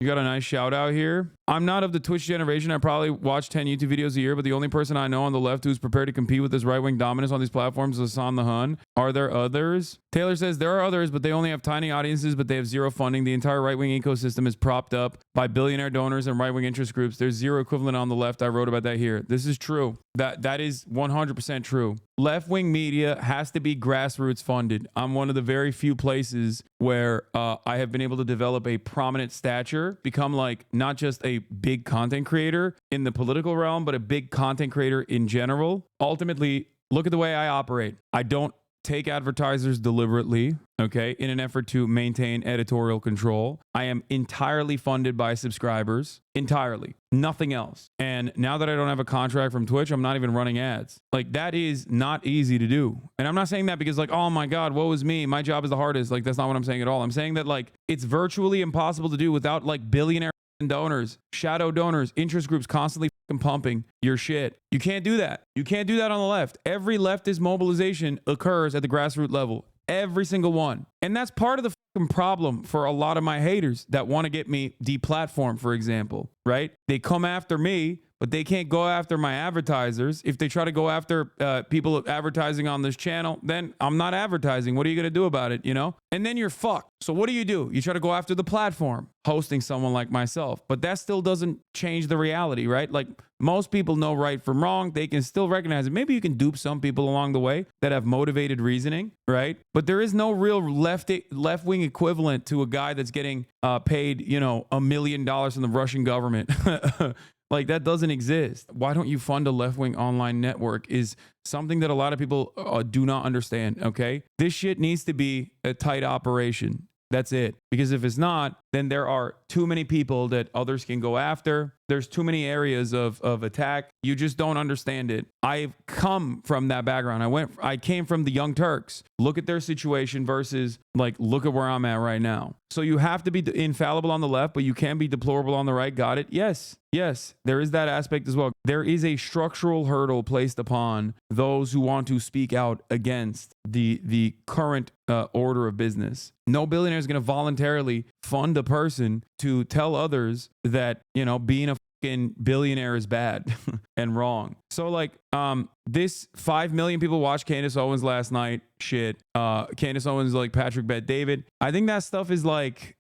You got a nice shout out here. I'm not of the Twitch generation. I probably watch 10 YouTube videos a year, but the only person I know on the left who's prepared to compete with this right-wing dominance on these platforms is Hasan the Hun. Are there others? Taylor says there are others, but they only have tiny audiences, but they have zero funding. The entire right-wing ecosystem is propped up by billionaire donors and right-wing interest groups. There's zero equivalent on the left. I wrote about that here. This is true. That is 100% true. Left-wing media has to be grassroots funded. I'm one of the very few places where I have been able to develop a prominent stature, become like not just a big content creator in the political realm, but a big content creator in general. Ultimately, look at the way I operate. I don't take advertisers deliberately, okay, in an effort to maintain editorial control. I am entirely funded by subscribers, entirely, nothing else. And now that I don't have a contract from Twitch, I'm not even running ads. Like, that is not easy to do. And I'm not saying that because like, oh my God, woe is me, my job is the hardest. Like, that's not what I'm saying at all. I'm saying that like, it's virtually impossible to do without like billionaire donors, shadow donors, interest groups constantly pumping your shit. You can't do that. You can't do that on the left. Every leftist mobilization occurs at the grassroots level. Every single one. And that's part of the problem for a lot of my haters that want to get me deplatformed, for example, right? They come after me, but they can't go after my advertisers. If they try to go after people advertising on this channel, then I'm not advertising. What are you going to do about it, you know? And then you're fucked. So what do? You try to go after the platform, hosting someone like myself. But that still doesn't change the reality, right? Like, most people know right from wrong. They can still recognize it. Maybe you can dupe some people along the way that have motivated reasoning, right? But there is no real left-wing equivalent to a guy that's getting paid, you know, $1 million from the Russian government. Like, that doesn't exist. Why don't you fund a left-wing online network is something that a lot of people do not understand, okay? This shit needs to be a tight operation. That's it. Because if it's not, then there are too many people that others can go after. There's too many areas of attack. You just don't understand it. I've come from that background. I came from the Young Turks. Look at their situation versus like, look at where I'm at right now. So you have to be infallible on the left, but you can be deplorable on the right. Got it? Yes. Yes, there is that aspect as well. There is a structural hurdle placed upon those who want to speak out against the current order of business. No billionaire is going to voluntarily fund a person to tell others that, you know, being a fucking billionaire is bad and wrong. So like, this 5 million people watched Candace Owens last night. Shit. Candace Owens, like Patrick Bet David. I think that stuff is like,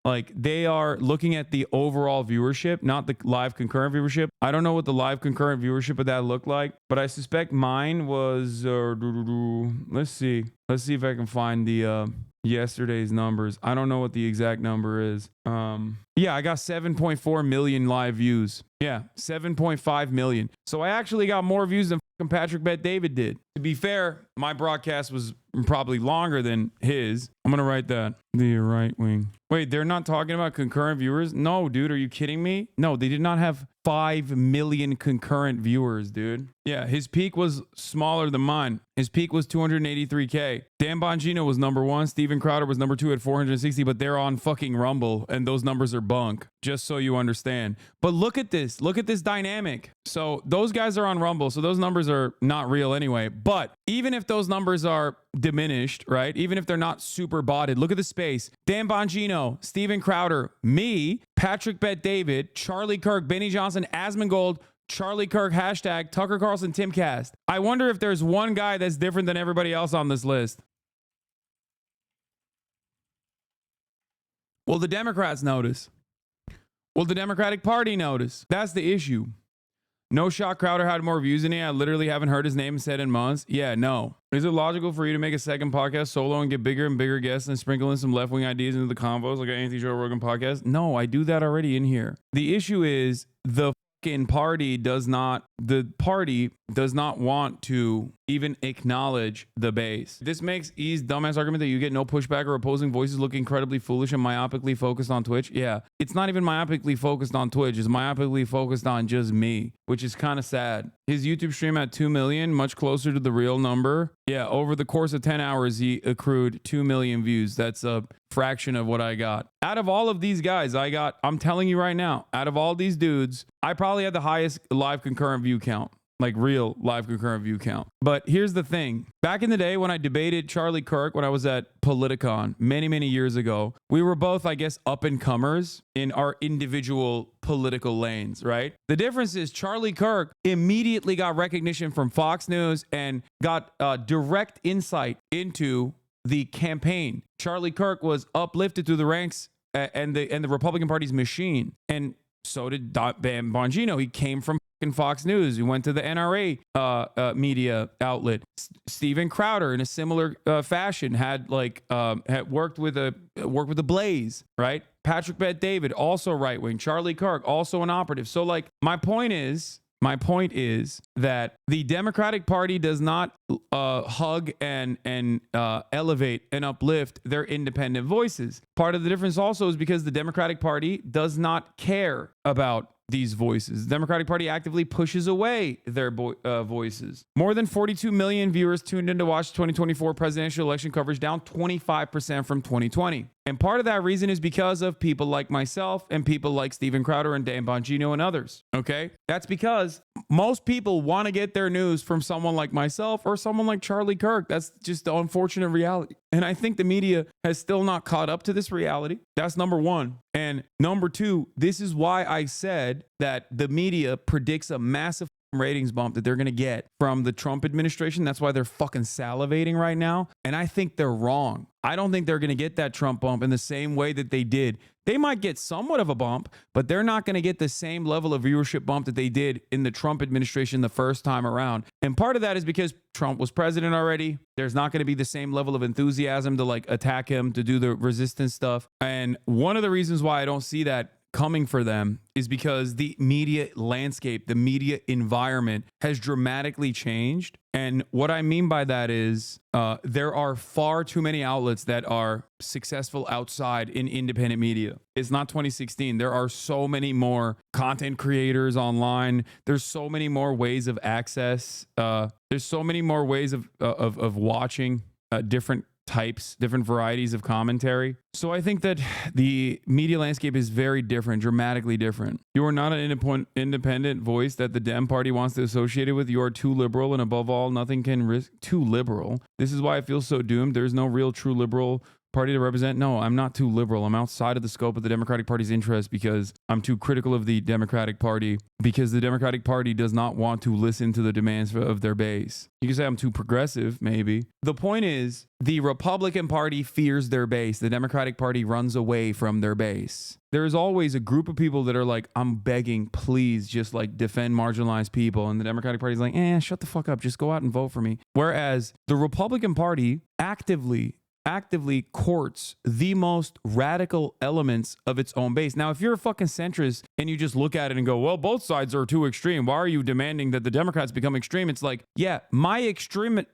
like, they are looking at the overall viewership, not the live concurrent viewership. I don't know what the live concurrent viewership of that looked like, but I suspect mine was, let's see if I can find the yesterday's numbers. I don't know what the exact number is. Yeah, I got 7.4 million live views. Yeah, 7.5 million. So I actually got more views than Patrick Bet David did. To be fair, my broadcast was probably longer than his. I'm going to write that. The right wing. Wait, they're not talking about concurrent viewers? No, dude, are you kidding me? No, they did not have 5 million concurrent viewers, dude. Yeah, his peak was smaller than mine. His peak was 283K. Dan Bongino was number 1. Steven Crowder was number 2 at 460, but they're on fucking Rumble, and those numbers are bunk, just so you understand. But look at this. Look at this dynamic. So those guys are on Rumble, so those numbers are not real anyway. But even if those numbers are diminished, right? Even if they're not super botted, look at the space. Dan Bongino, Steven Crowder, me, Patrick Bet David, Charlie Kirk, Benny Johnson, Asmongold, Charlie Kirk, hashtag Tucker Carlson, Timcast. I wonder if there's one guy that's different than everybody else on this list. Will the Democrats notice? Will the Democratic Party notice? That's the issue. No shot Crowder had more views than me. I literally haven't heard his name said in months. Yeah, no. Is it logical for you to make a second podcast solo and get bigger and bigger guests and sprinkle in some left-wing ideas into the convos like an Anthony Joe Rogan podcast? No, I do that already in here. The issue is the party does not want to even acknowledge the base. This makes E's dumbass argument that you get no pushback or opposing voices look incredibly foolish and myopically focused on Twitch. Yeah, it's not even myopically focused on Twitch. It's myopically focused on just me, which is kind of sad. His YouTube stream at 2 million, much closer to the real number. Yeah, over the course of 10 hours, he accrued 2 million views. That's a fraction of what I got. Out of all of these guys, I'm telling you right now, out of all these dudes, I probably had the highest live concurrent view count. like real live concurrent view count. But here's the thing. Back in the day when I debated Charlie Kirk, when I was at Politicon many, many years ago, we were both, I guess, up and comers in our individual political lanes, right? The difference is Charlie Kirk immediately got recognition from Fox News and got direct insight into the campaign. Charlie Kirk was uplifted through the ranks and the Republican Party's machine. And so did Bam Bongino. He came from Fox News. He went to the NRA media outlet. Steven Crowder, in a similar fashion, had worked with the Blaze, right? Patrick Bet-David, also right wing. Charlie Kirk, also an operative. So like my point is that the Democratic Party does not hug and elevate and uplift their independent voices. Part of the difference also is because the Democratic Party does not care about these voices. The Democratic Party actively pushes away their voices. More than 42 million viewers tuned in to watch 2024 presidential election coverage, down 25% from 2020. And part of that reason is because of people like myself and people like Steven Crowder and Dan Bongino and others. Okay? That's because most people want to get their news from someone like myself or someone like Charlie Kirk. That's just the unfortunate reality. And I think the media has still not caught up to this reality. That's number one. And number two, this is why I said that the media predicts a massive ratings bump that they're going to get from the Trump administration. That's why they're fucking salivating right now. And I think they're wrong. I don't think they're going to get that Trump bump in the same way that they did. They might get somewhat of a bump, but they're not going to get the same level of viewership bump that they did in the Trump administration the first time around. And part of that is because Trump was president already. There's not going to be the same level of enthusiasm to like attack him, to do the resistance stuff. And one of the reasons why I don't see that coming for them is because the media landscape, the media environment has dramatically changed. And what I mean by that is there are far too many outlets that are successful outside in independent media. It's not 2016. There are so many more content creators online. There's so many more ways of access. There's so many more ways of watching different types, different varieties of commentary. So I think that the media landscape is very different, dramatically different. You are not an independent voice that the Dem Party wants to associate it with. You are too liberal, and above all, nothing can risk too liberal. This is why I feel so doomed. There's no real true liberal party to represent. No, I'm not too liberal. I'm outside of the scope of the Democratic Party's interest because I'm too critical of the Democratic Party, because the Democratic Party does not want to listen to the demands of their base. You can say I'm too progressive, maybe. The point is, the Republican Party fears their base. The Democratic Party runs away from their base. There's always a group of people that are like, I'm begging, please just like defend marginalized people. And the Democratic Party is like, shut the fuck up. Just go out and vote for me. Whereas the Republican Party actively courts the most radical elements of its own base. Now, if you're a fucking centrist and you just look at it and go, well, both sides are too extreme, why are you demanding that the Democrats become extreme? It's like, yeah, my extreme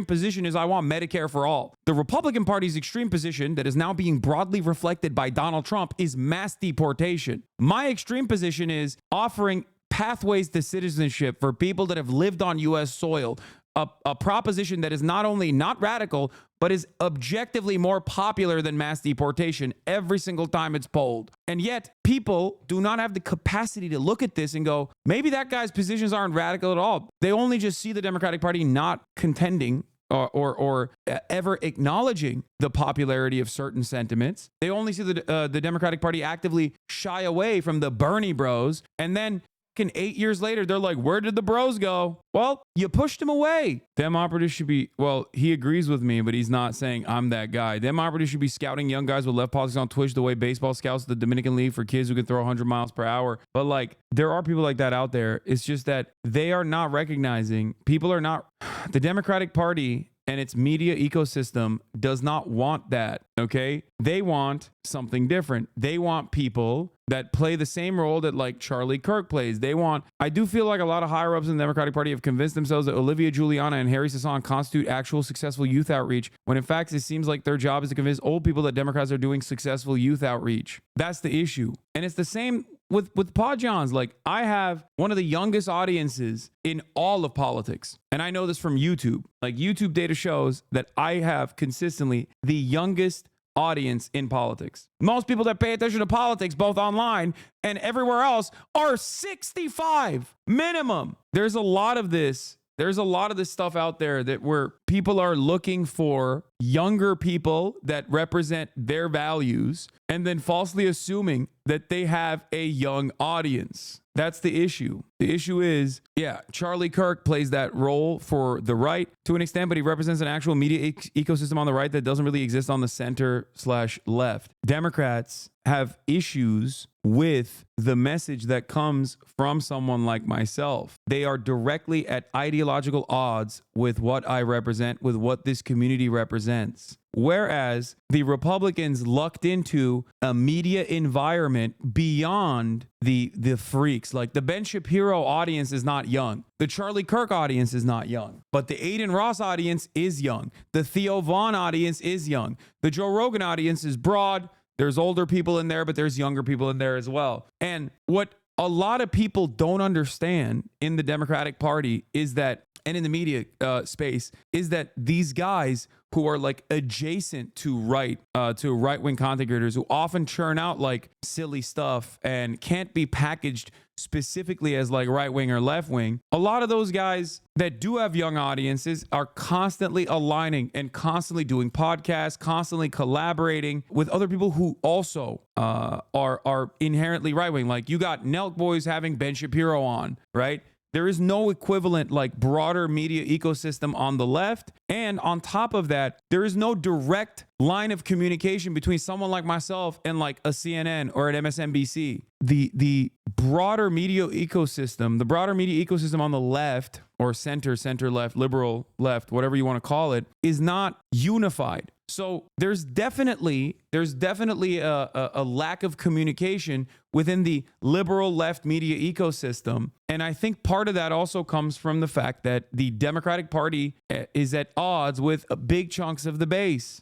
position is I want Medicare for all. The Republican Party's extreme position that is now being broadly reflected by Donald Trump is mass deportation. My extreme position is offering pathways to citizenship for people that have lived on U.S. soil. A proposition that is not only not radical, but is objectively more popular than mass deportation every single time it's polled. And yet people do not have the capacity to look at this and go, maybe that guy's positions aren't radical at all. They only just see the Democratic Party not contending or ever acknowledging the popularity of certain sentiments. They only see the Democratic Party actively shy away from the Bernie bros. And then 8 years later, they're like, where did the bros go? Well, you pushed him away. Dem operatives should be, well, he agrees with me, but he's not saying I'm that guy. Dem operatives should be scouting young guys with left politics on Twitch the way baseball scouts the Dominican League for kids who can throw 100 miles per hour. But like, there are people like that out there. It's just that they are not recognizing, the Democratic Party and its media ecosystem does not want that, okay? They want something different. They want people that play the same role that like Charlie Kirk plays. I do feel like a lot of higher ups in the Democratic Party have convinced themselves that Olivia Giuliana and Harry Sasan constitute actual successful youth outreach, when in fact it seems like their job is to convince old people that Democrats are doing successful youth outreach. That's the issue. And it's the same with Pod Johns. Like, I have one of the youngest audiences in all of politics. And I know this from YouTube. Like, YouTube data shows that I have consistently the youngest audience in politics. Most people that pay attention to politics, both online and everywhere else, are 65 minimum. There's a lot of this. There's a lot of this stuff out there that where people are looking for younger people that represent their values and then falsely assuming that they have a young audience. That's the issue. The issue is, yeah, Charlie Kirk plays that role for the right to an extent, but he represents an actual media ecosystem on the right that doesn't really exist on the center/left. Democrats have issues with the message that comes from someone like myself. They are directly at ideological odds with what I represent, with what this community represents. Whereas the Republicans lucked into a media environment beyond the freaks. Like the Ben Shapiro audience is not young. The Charlie Kirk audience is not young. But the Aiden Ross audience is young. The Theo Vaughn audience is young. The Joe Rogan audience is broad. There's older people in there, but there's younger people in there as well. And what a lot of people don't understand in the Democratic Party is that, and in the media space, is that these guys who are like adjacent to right-wing content creators who often churn out like silly stuff and can't be packaged specifically as like right-wing or left-wing, a lot of those guys that do have young audiences are constantly aligning and constantly doing podcasts, constantly collaborating with other people who also are inherently right-wing. Like you got Nelk Boys having Ben Shapiro on, right? There is no equivalent like broader media ecosystem on the left. And on top of that, there is no direct line of communication between someone like myself and like a CNN or an MSNBC. The broader media ecosystem on the left or center left, liberal left, whatever you want to call it, is not unified. So there's definitely a lack of communication within the liberal left media ecosystem. And I think part of that also comes from the fact that the Democratic Party is at odds with big chunks of the base.